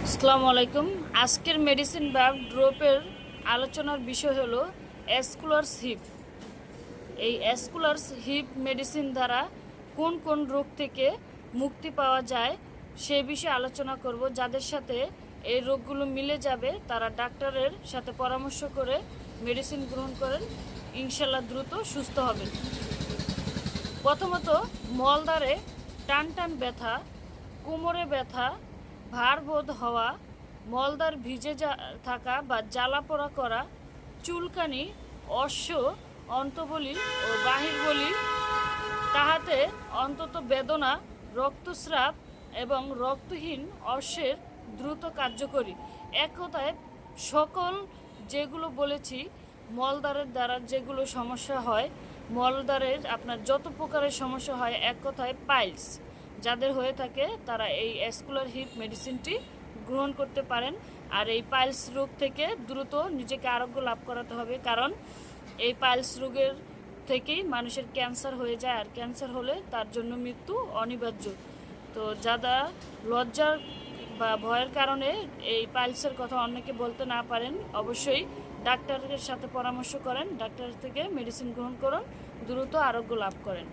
আসসালামু আলাইকুম। আজকের মেডিসিন বা ড্রপের আলোচনার বিষয় হলো অ্যাসকুলারস হিপ। এই অ্যাসকুলারস হিপ মেডিসিন দ্বারা কোন কোন রোগ থেকে মুক্তি পাওয়া যায় সে বিষয়ে আলোচনা করব। যাদের সাথে এই রোগগুলো মিলে যাবে তারা ডাক্তারের সাথে পরামর্শ করে মেডিসিন গ্রহণ করেন, ইনশাল্লাহ দ্রুত সুস্থ হবেন। প্রথমত, মলদ্বারে টান টান ব্যথা, কোমরে ব্যথা, ভারবোধ হওয়া, মলদ্বার ভিজে থাকা বা জ্বালাপোড়া করা, চুলকানি, অশ্ব, অন্তবলি ও বাহিরবলি, তাহাতে অন্তত বেদনা, রক্তস্রাব এবং রক্তহীন অশ্বের দ্রুত কার্যকরী। এক কথায় সকল যেগুলো বলেছি মলদ্বারের দ্বারা যেগুলো সমস্যা হয়, মলদ্বারের আপনার যত প্রকারের সমস্যা হয়, এক কথায় পাইলস যাদের হয়ে থাকে তারা এই অ্যাসকুলার হিপ মেডিসিনটি গ্রহণ করতে পারেন। আর এই পাইলস রোগ থেকে দ্রুত নিজেকে আরোগ্য লাভ করাতে হবে, কারণ এই পাইলস রোগের থেকেই মানুষের ক্যান্সার হয়ে যায়, আর ক্যান্সার হলে তার জন্য মৃত্যু অনিবার্য। তো যারা লজ্জার বা ভয়ের কারণে এই পাইলসের কথা অনেকে বলতে না পারেন, অবশ্যই ডাক্তারের সাথে পরামর্শ করেন, ডাক্তার থেকে মেডিসিন গ্রহণ করুন, দ্রুত আরোগ্য লাভ করেন।